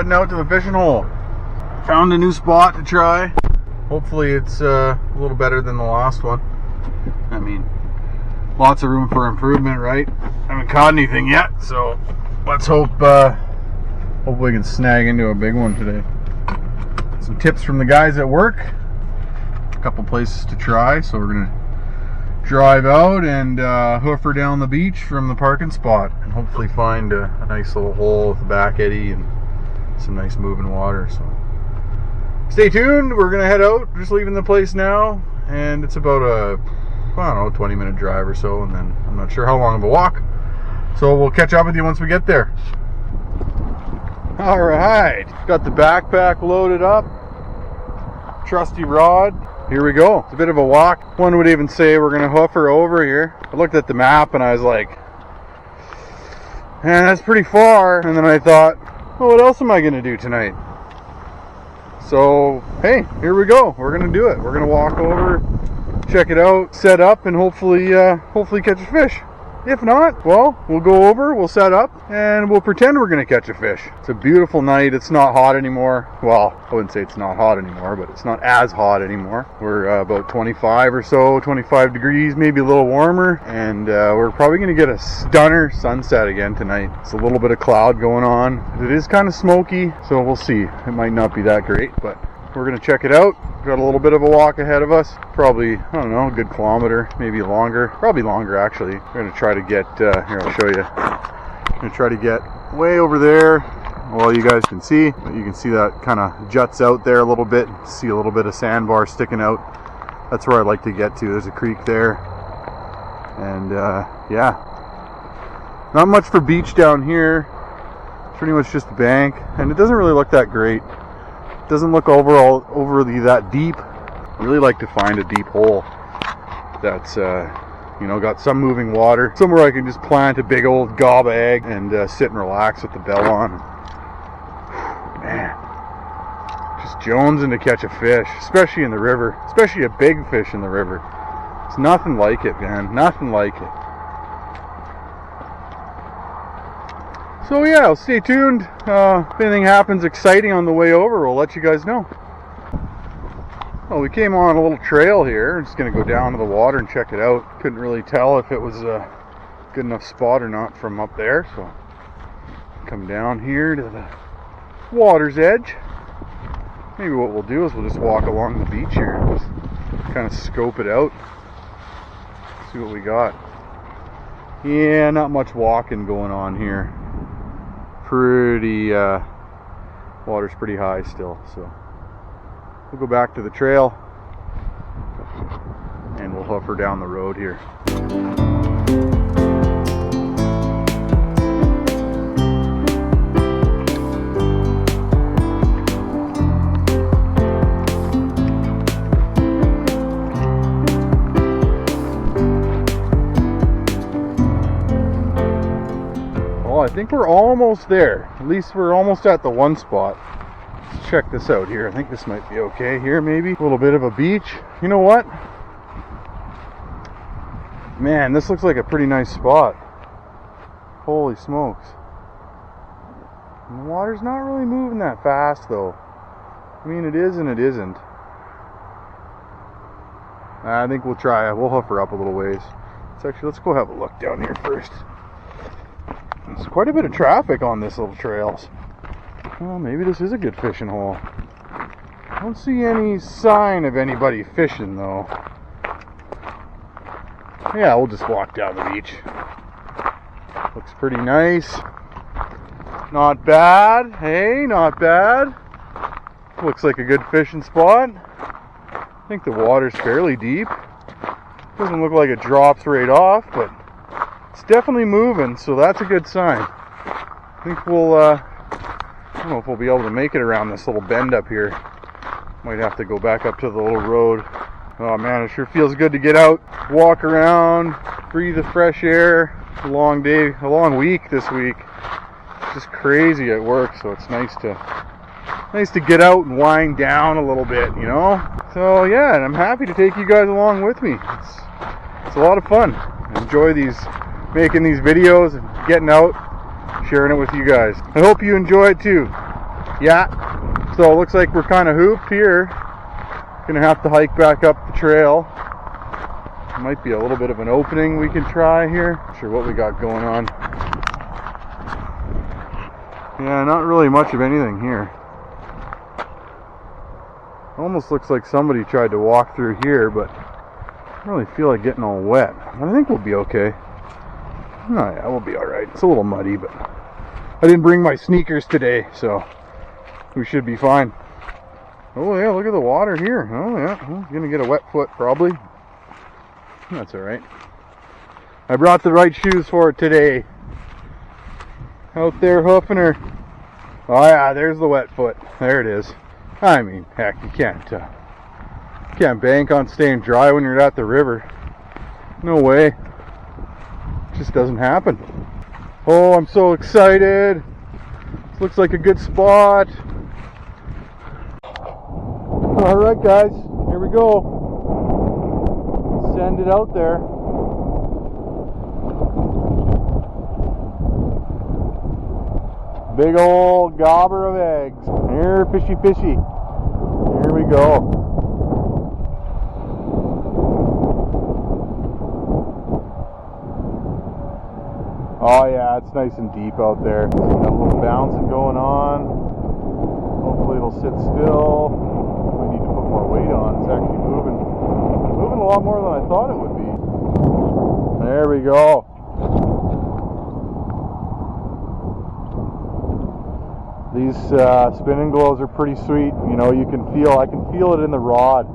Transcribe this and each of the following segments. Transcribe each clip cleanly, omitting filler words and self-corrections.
heading out to the fishing hole. Found a new spot to try. Hopefully it's a little better than the last one. I mean, lots of room for improvement, right? I haven't caught anything yet, so let's hope we can snag into a big one today. Some tips from the guys at work. A couple places to try, so we're gonna drive out and hoof her down the beach from the parking spot and hopefully find a nice little hole with a back eddy and some nice moving water. So stay tuned. We're gonna head out, just leaving the place now, and it's about a, I don't know, 20-minute drive or so, and then I'm not sure how long of a walk, so we'll catch up with you once we get there. All right, got the backpack loaded up, trusty rod. Here we go. It's a bit of a walk. One would even say we're gonna hoof her over here. I looked at the map and I was like, man, that's pretty far. And then I thought, well, what else am I gonna do tonight? So, hey, here we go. We're gonna do it. We're gonna walk over, check it out, set up, and hopefully catch a fish. If not, well, we'll go over, we'll set up, and we'll pretend we're gonna catch a fish. It's a beautiful night. It's not hot anymore. Well, I wouldn't say it's not hot anymore, but it's not as hot anymore. We're about 25 or so, 25 degrees, maybe a little warmer, and we're probably gonna get a stunner sunset again tonight. It's a little bit of cloud going on. It is kind of smoky, so we'll see. It might not be that great, but we're gonna check it out. Got a little bit of a walk ahead of us. Probably, I don't know, a good kilometer, maybe longer. Probably longer, actually. We're gonna try to get, here, I'll show you. I'm gonna try to get way over there. Well, you guys can see, but you can see that kind of juts out there a little bit. See a little bit of sandbar sticking out. That's where I'd like to get to. There's a creek there. And, yeah. Not much for beach down here. It's pretty much just a bank. And it doesn't really look that great. Doesn't look overly that deep. I really like to find a deep hole that's you know, got some moving water, somewhere I can just plant a big old gob egg and sit and relax with the bell on. Man, just jonesing to catch a fish, especially in the river, especially a big fish in the river. It's nothing like it, man, nothing like it. So yeah, well, stay tuned. If anything happens exciting on the way over, we'll let you guys know. Well, we came on a little trail here. I'm just going to go down to the water and check it out. Couldn't really tell if it was a good enough spot or not from up there, so come down here to the water's edge. Maybe what we'll do is we'll just walk along the beach here and just kind of scope it out, see what we got. Yeah, not much walking going on here. Pretty water's pretty high still, so we'll go back to the trail and we'll hoof her down the road here. I think we're almost there. At least we're almost at the one spot. Let's check this out here. I think this might be okay here, maybe. A little bit of a beach. You know what? Man, this looks like a pretty nice spot. Holy smokes. And the water's not really moving that fast though. I mean, it is and it isn't. I think we'll try it. We'll hoof her up a little ways. Let's go have a look down here first. There's quite a bit of traffic on this little trail. Well, maybe this is a good fishing hole. I don't see any sign of anybody fishing though. Yeah, we'll just walk down the beach. Looks pretty nice. Not bad. Hey, not bad. Looks like a good fishing spot. I think the water's fairly deep. Doesn't look like it drops right off, but it's definitely moving, so that's a good sign. I think we'll, I don't know if we'll be able to make it around this little bend up here. Might have to go back up to the little road. Oh man, it sure feels good to get out, walk around, breathe the fresh air. It's a long day, a long week this week. It's just crazy at work, so it's nice to get out and wind down a little bit, you know? So yeah, and I'm happy to take you guys along with me. It's a lot of fun. I enjoy making these videos and getting out, sharing it with you guys. I hope you enjoy it too. Yeah, so it looks like we're kind of hooped here. Gonna have to hike back up the trail. Might be a little bit of an opening we can try here. Not sure what we got going on. Yeah, not really much of anything here. Almost looks like somebody tried to walk through here, but I don't really feel like getting all wet. I think we'll be okay. Oh yeah, we'll be alright. It's a little muddy, but I didn't bring my sneakers today, so we should be fine. Oh yeah, look at the water here. Oh yeah, I'm gonna get a wet foot probably. That's alright. I brought the right shoes for it today. Out there hoofing her. Oh yeah, there's the wet foot. There it is. I mean, heck, you can't bank on staying dry when you're at the river. No way. It just doesn't happen. Oh, I'm so excited. This looks like a good spot. Alright guys, here we go. Send it out there. Big old gobber of eggs. Here, fishy, fishy. Here we go. Oh yeah, it's nice and deep out there. Got a little bouncing going on. Hopefully it'll sit still. We need to put more weight on. It's actually moving a lot more than I thought it would be. There we go. These spinning glows are pretty sweet. You know, I can feel it in the rod.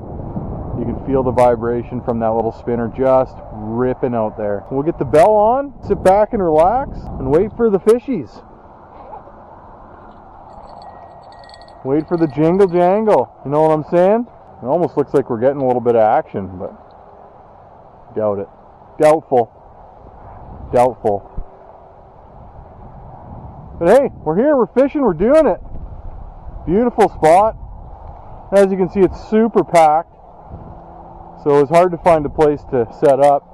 You can feel the vibration from that little spinner just ripping out there. We'll get the bell on, sit back and relax, and wait for the fishies. Wait for the jingle jangle. You know what I'm saying? It almost looks like we're getting a little bit of action, but doubt it. Doubtful. Doubtful. But hey, we're here, we're fishing, we're doing it. Beautiful spot. As you can see, it's super packed. So it's hard to find a place to set up.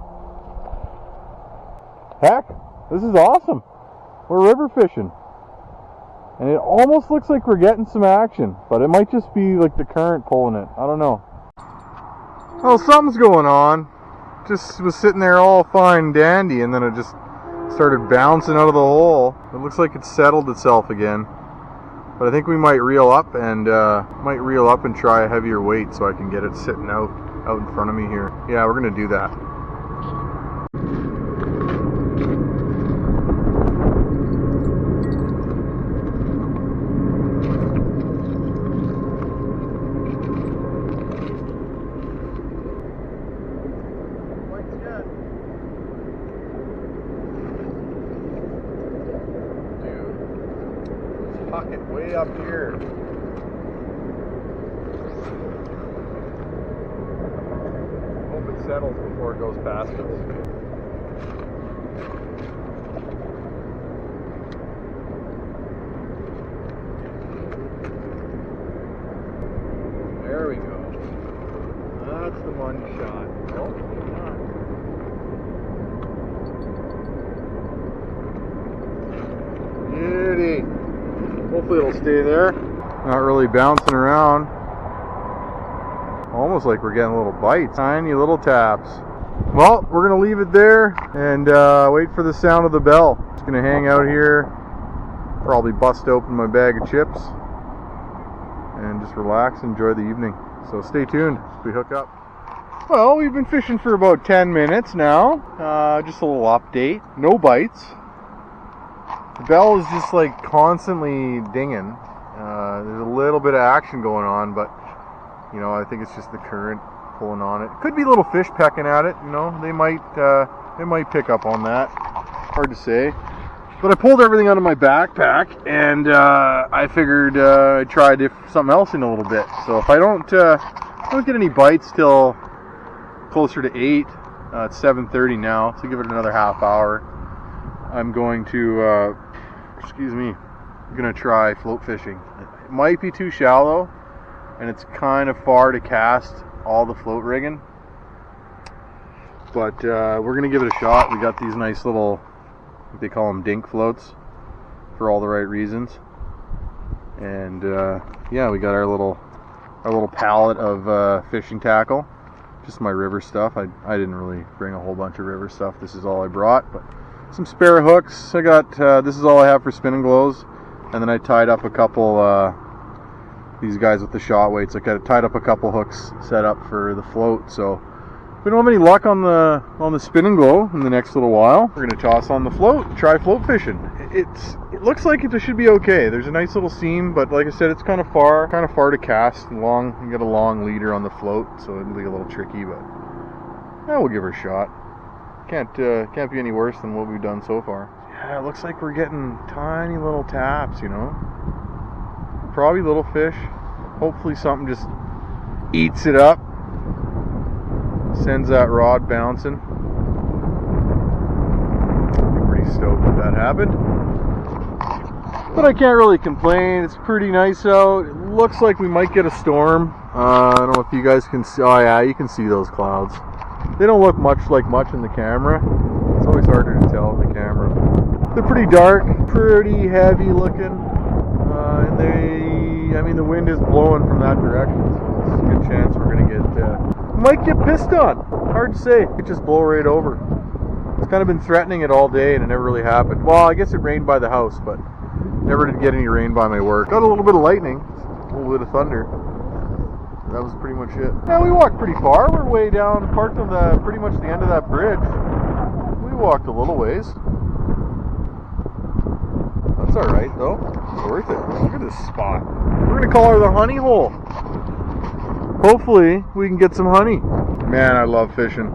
Heck, this is awesome. We're river fishing. And it almost looks like we're getting some action, but it might just be like the current pulling it. I don't know. Well, something's going on. Just was sitting there all fine and dandy, and then it just started bouncing out of the hole. It looks like it's settled itself again. But I think we might reel up and try a heavier weight so I can get it sitting out in front of me here. Yeah, we're gonna do that. Pocket way up here. Hope it settles before it goes past us. There we go. That's the one shot. Oh, beauty. Hopefully it'll stay there. Not really bouncing around. Almost like we're getting little bites. Tiny little taps. Well, we're going to leave it there and wait for the sound of the bell. Just going to hang out here. Probably bust open my bag of chips. And just relax and enjoy the evening. So stay tuned as we hook up. Well, we've been fishing for about 10 minutes now. Just a little update. No bites. The bell is just like constantly dinging. There's a little bit of action going on, but you know, I think it's just the current pulling on it. Could be little fish pecking at it. You know, they might pick up on that. Hard to say. But I pulled everything out of my backpack, and I figured I'd try something else in a little bit. So if I don't get any bites till closer to 8, it's 7:30 now. So give it another half hour. I'm going to, I'm going to try float fishing. It might be too shallow, and it's kind of far to cast all the float rigging. But we're going to give it a shot. We got these nice little, they call them dink floats, for all the right reasons. And yeah, we got our little pallet of fishing tackle. Just my river stuff. I didn't really bring a whole bunch of river stuff. This is all I brought. But some spare hooks. I got this is all I have for spinning glows. And then I tied up a couple these guys with the shot weights. I tied up a couple hooks set up for the float. So if we don't have any luck on the spinning glow in the next little while, we're gonna toss on the float, try float fishing. It looks like it should be okay. There's a nice little seam, but like I said, it's kind of far to cast. Long, you got a long leader on the float, so it'll be a little tricky, but yeah, we'll give her a shot. Can't be any worse than what we've done so far. Yeah, it looks like we're getting tiny little taps, you know. Probably little fish. Hopefully something just eats it up. Sends that rod bouncing. I'm pretty stoked that happened. But I can't really complain. It's pretty nice out. It looks like we might get a storm. I don't know if you guys can see. Oh yeah, you can see those clouds. They don't look much in the camera. It's always harder to tell in the camera. They're pretty dark, pretty heavy looking. And I mean, the wind is blowing from that direction, so it's a good chance we're gonna might get pissed on. Hard to say. It could just blow right over. It's kind of been threatening it all day, and it never really happened. Well, I guess it rained by the house, but never did get any rain by my work. Got a little bit of lightning, a little bit of thunder. That was pretty much it. Yeah, we walked pretty far. We're way down, parked on pretty much the end of that bridge. We walked a little ways. That's all right, though. It's worth it. Look at this spot. We're gonna call her the honey hole. Hopefully, we can get some honey. Man, I love fishing.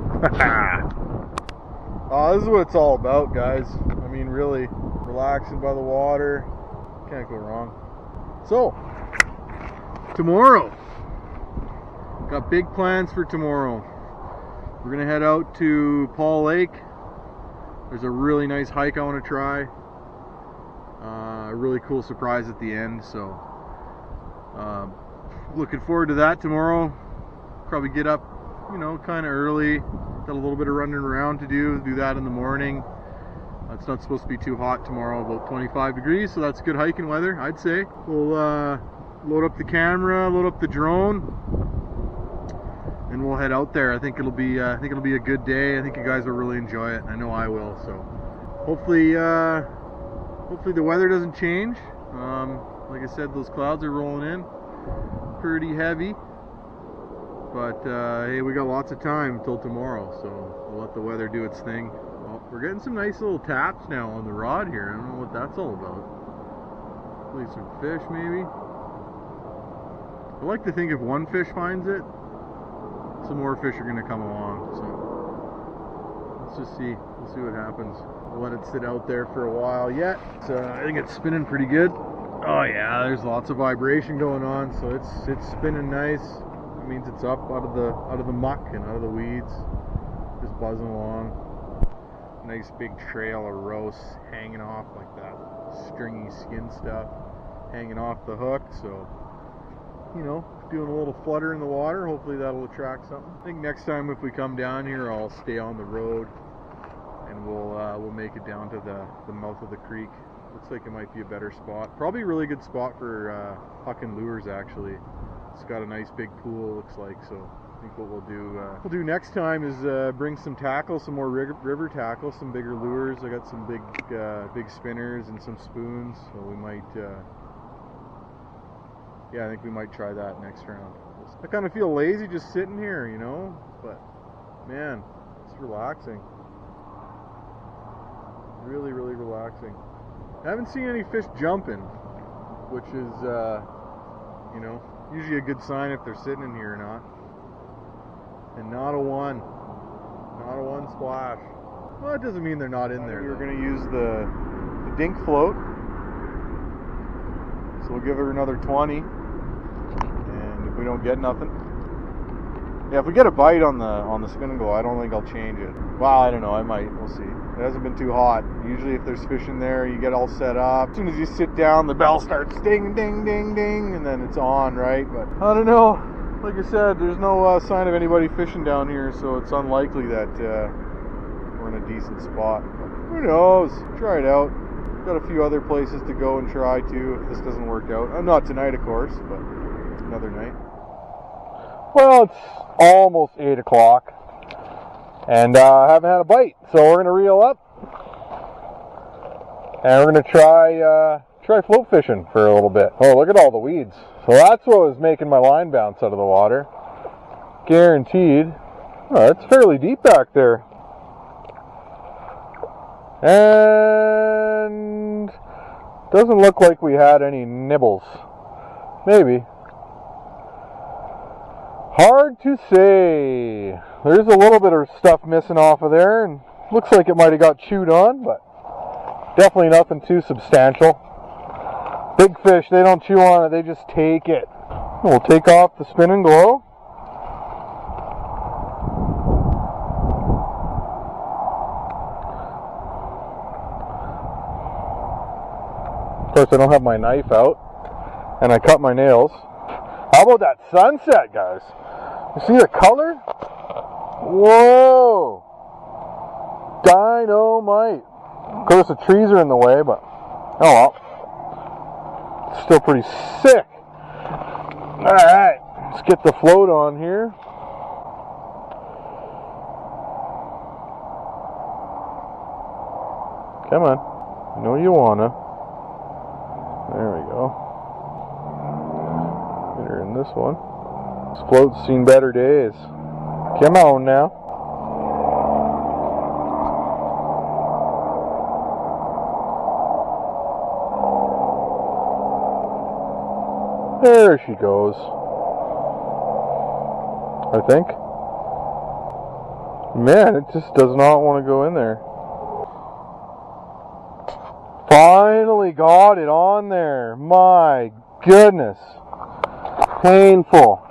Oh, this is what it's all about, guys. I mean, really, relaxing by the water. Can't go wrong. So, tomorrow. Got big plans for tomorrow. We're gonna head out to Paul Lake. There's a really nice hike I want to try. A really cool surprise at the end, so looking forward to that tomorrow. Probably get up, you know, kind of early. Got a little bit of running around to do that in the morning. It's not supposed to be too hot tomorrow, about 25 degrees, so that's good hiking weather, I'd say. We'll load up the camera, load up the drone, and we'll head out there. I think it'll be a good day. I think you guys will really enjoy it. I know I will. So hopefully the weather doesn't change. Like I said, those clouds are rolling in pretty heavy, but hey, we got lots of time until tomorrow, so we'll let the weather do its thing. Well, we're getting some nice little taps now on the rod here. I don't know what that's all about. Hopefully some fish, maybe. I like to think if one fish finds it, some more fish are going to come along. So let's just see. We'll see what happens. We'll let it sit out there for a while yet. So I think it's spinning pretty good. Oh yeah, there's lots of vibration going on, so it's spinning nice. It means it's up out of the muck and out of the weeds, just buzzing along. Nice big trail of roast hanging off like that stringy skin stuff hanging off the hook. So, you know, doing a little flutter in the water. Hopefully that'll attract something. I think next time if we come down here, I'll stay on the road and we'll make it down to the mouth of the creek. Looks like it might be a better spot. Probably a really good spot for hucking lures, actually. It's got a nice big pool, looks like. So I think what we'll do next time is bring some tackle, some more river tackle, some bigger lures. I got some big spinners and some spoons, so we might yeah, I think we might try that next round. I kind of feel lazy just sitting here, you know, but man, it's relaxing. Really, really relaxing. I haven't seen any fish jumping, which is, you know, usually a good sign if they're sitting in here or not. And not a one splash. Well, it doesn't mean they're not in there. We're going to use the dink float, so we'll give her another 20. And if we don't get nothing, yeah, if we get a bite on the spin and go, I don't think I'll change it. Well, I don't know, I might. We'll see. It hasn't been too hot. Usually if there's fish in there, you get all set up. As soon as you sit down, the bell starts ding, ding, ding, ding, and then it's on, right? But I don't know. Like I said, there's no sign of anybody fishing down here, so it's unlikely that we're in a decent spot. But who knows? Try it out. got a few other places to go and try to if this doesn't work out. Not tonight, of course, but another night. Well, it's almost 8 o'clock, and I haven't had a bite, so we're gonna reel up, and we're gonna try float fishing for a little bit. Oh, look at all the weeds. So that's what was making my line bounce out of the water. Guaranteed. Oh, it's fairly deep back there. And doesn't look like we had any nibbles. Maybe. Hard to say. There's a little bit of stuff missing off of there, and looks like it might have got chewed on, but definitely nothing too substantial. Big fish, they don't chew on it, they just take it. We'll take off the spin and glow. Of course, I don't have my knife out, and I cut my nails. How about that sunset, guys? You see the color? Whoa! Dynamite! Of course, the trees are in the way, but oh well. Still pretty sick. Alright, let's get the float on here. Come on. I know you wanna. There we go. Get her in this one. This float's seen better days. Come on now. There she goes. I think. Man, it just does not want to go in there. Finally got it on there. My goodness. Painful.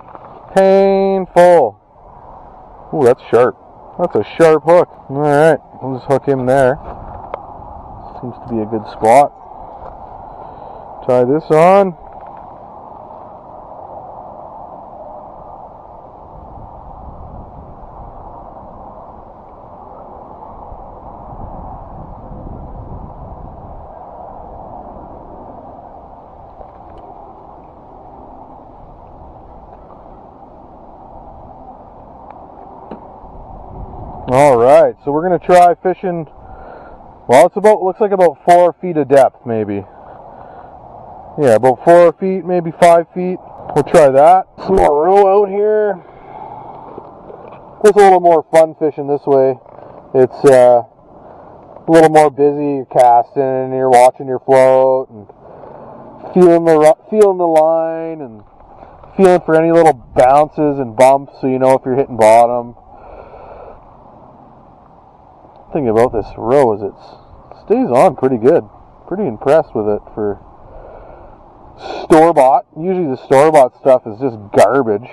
Painful. Ooh, that's sharp. That's a sharp hook. Alright, we'll just hook him there. Seems to be a good spot. Tie this on. Alright, so we're going to try fishing, well, it's looks like about 4 feet of depth, maybe. Yeah, about 4 feet, maybe 5 feet. We'll try that. Some more row out here. It's a little more fun fishing this way. It's a little more busy. You're casting and you're watching your float and feeling the line and feeling for any little bounces and bumps so you know if you're hitting bottom. The thing about this row is it stays on pretty good. Pretty impressed with it for store-bought. Usually the store-bought stuff is just garbage.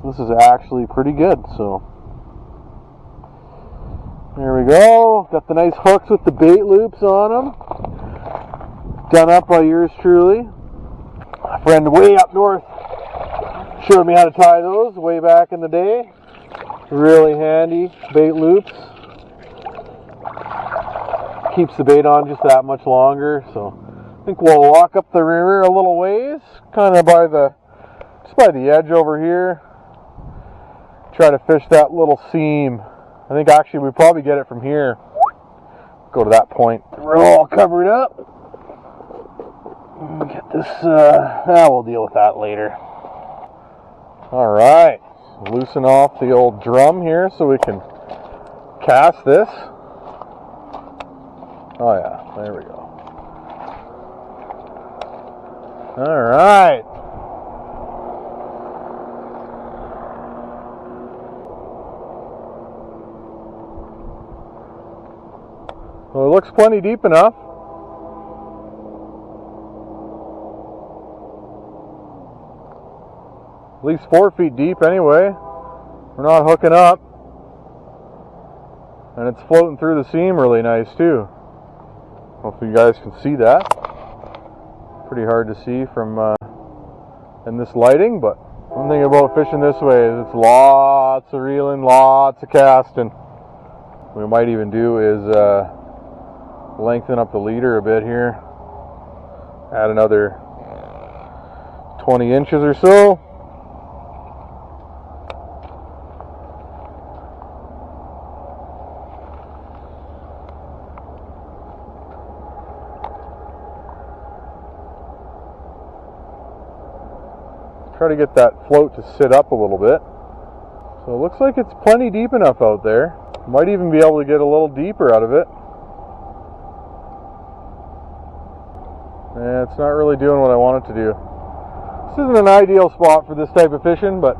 This is actually pretty good, so there we go. Got the nice hooks with the bait loops on them. Done up by yours truly. A friend way up north showed me how to tie those way back in the day. Really handy bait loops. Keeps the bait on just that much longer. So I think we'll walk up the river a little ways, kind of just by the edge over here. Try to fish that little seam. I think actually we probably get it from here. Go to that point. We're all covered up. Get this. We'll deal with that later. All right. Loosen off the old drum here so we can cast this. Oh yeah, there we go. Alright. Well, it looks plenty deep enough. At least 4 feet deep anyway. We're not hooking up. And it's floating through the seam really nice too. Hopefully you guys can see that. Pretty hard to see from in this lighting, but one thing about fishing this way is it's lots of reeling, lots of casting. What we might even do is lengthen up the leader a bit here. Add another 20 inches or so. Try to get that float to sit up a little bit. So it looks like it's plenty deep enough out there. Might even be able to get a little deeper out of it. Yeah, it's not really doing what I want it to do. This isn't an ideal spot for this type of fishing, but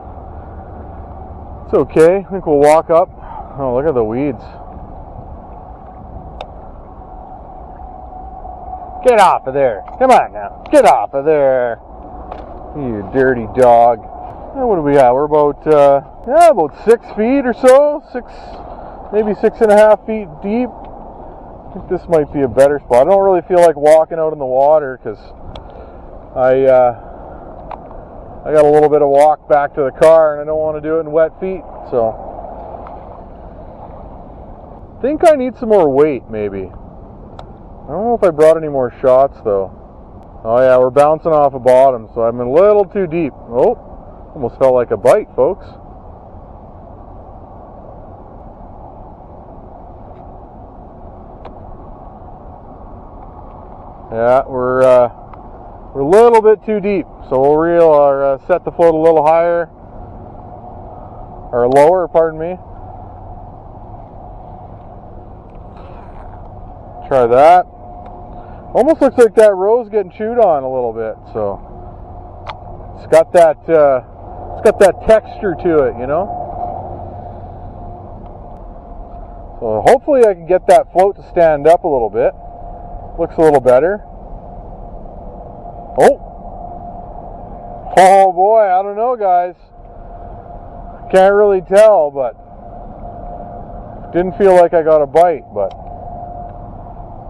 it's okay. I think we'll walk up. Oh, look at the weeds. Get off of there. Come on now. Get off of there. You dirty dog. What do we got? We're about, about 6 feet or so. Maybe 6.5 feet deep. I think this might be a better spot. I don't really feel like walking out in the water because I got a little bit of walk back to the car and I don't want to do it in wet feet. So I think I need some more weight maybe. I don't know if I brought any more shots though. Oh yeah, we're bouncing off a bottom, so I'm a little too deep. Oh, almost felt like a bite, folks. Yeah, we're a little bit too deep, so we'll set the float a little higher, or lower, pardon me. Try that. Almost looks like that row's getting chewed on a little bit, so it's got that texture to it, you know. So hopefully I can get that float to stand up a little bit. Looks a little better. Oh boy, I don't know, guys. Can't really tell, but didn't feel like I got a bite, but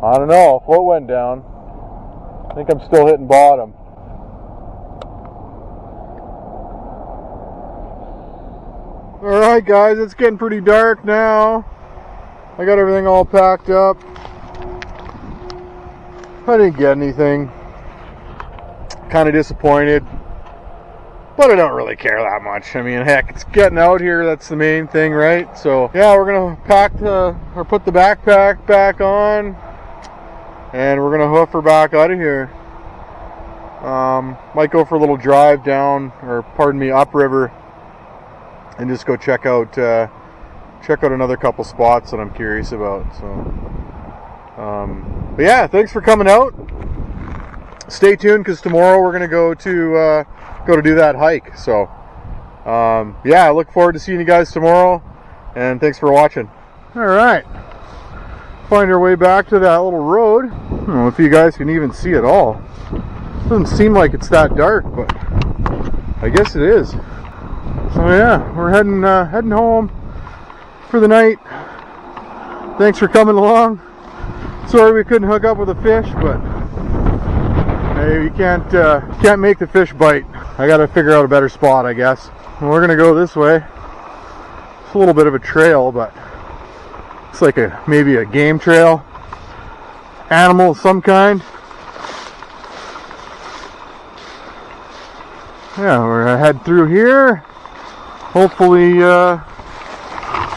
I don't know. Float went down. I think I'm still hitting bottom. Alright guys, it's getting pretty dark now. I got everything all packed up. I didn't get anything. Kind of disappointed. But I don't really care that much. I mean, heck, it's getting out here. That's the main thing, right? So, yeah, we're going to put the backpack back on. And we're going to hoof her back out of here. Might go for a little drive down, or pardon me, upriver. And just go check out another couple spots that I'm curious about. So, but yeah, thanks for coming out. Stay tuned because tomorrow we're gonna go to do that hike. So, yeah, I look forward to seeing you guys tomorrow. And thanks for watching. All right, find our way back to that little road. I don't know if you guys can even see it all. Doesn't seem like it's that dark, but I guess it is. So yeah, we're heading home for the night. Thanks for coming along. Sorry we couldn't hook up with a fish, but hey, you can't make the fish bite. I gotta figure out a better spot, I guess. And we're gonna go this way. It's a little bit of a trail, but it's like maybe a game trail. Animal of some kind. Yeah, we're gonna head through here. Hopefully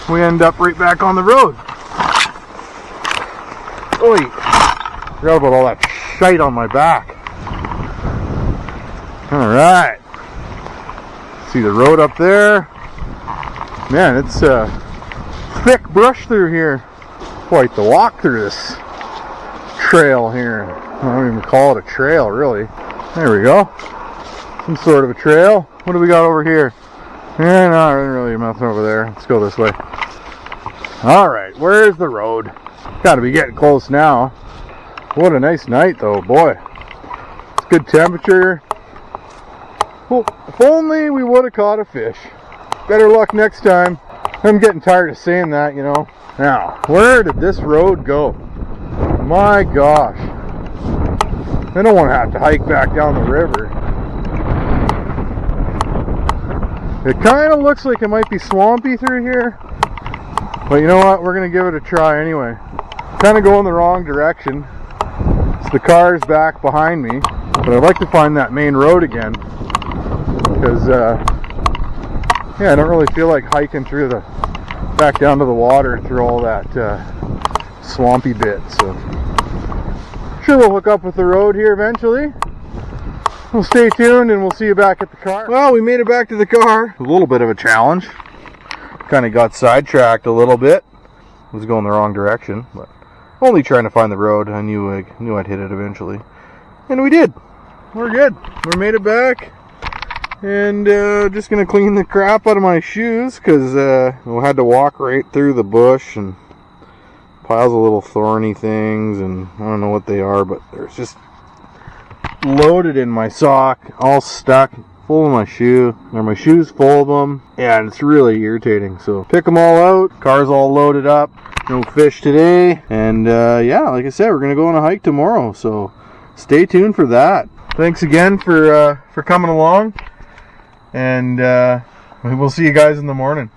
we end up right back on the road. Oy! Forgot about all that shite on my back. Alright. See the road up there. Man, it's thick brush through here. Quite the walk through this trail here. I don't even call it a trail, really. There we go. Some sort of a trail. What do we got over here? Yeah, no, really nothing over there. Let's go this way. Alright, where's the road? Gotta be getting close now. What a nice night though, boy. It's good temperature. Well, if only we would have caught a fish. Better luck next time. I'm getting tired of saying that, you know. Now, where did this road go? My gosh. I don't want to have to hike back down the river. It kind of looks like it might be swampy through here. But you know what? We're going to give it a try anyway. kind of going the wrong direction. So the car's back behind me, but I'd like to find that main road again, because yeah, I don't really feel like hiking through back down to the water through all that swampy bit. So sure, we'll hook up with the road here eventually. Well, stay tuned and we'll see you back at the car. Well, we made it back to the car. A little bit of a challenge. Kind of got sidetracked a little bit. Was going the wrong direction, but only trying to find the road. I knew I'd hit it eventually, and we did. We're good. We made it back, and just gonna clean the crap out of my shoes because we had to walk right through the bush and piles of little thorny things, and I don't know what they are, but there's just loaded in my sock, all stuck, full of my shoe, or my shoes full of them. Yeah, and it's really irritating. So pick them all out. Car's all loaded up. No fish today, and yeah, like I said, we're gonna go on a hike tomorrow. So stay tuned for that. Thanks again for coming along, and we'll see you guys in the morning.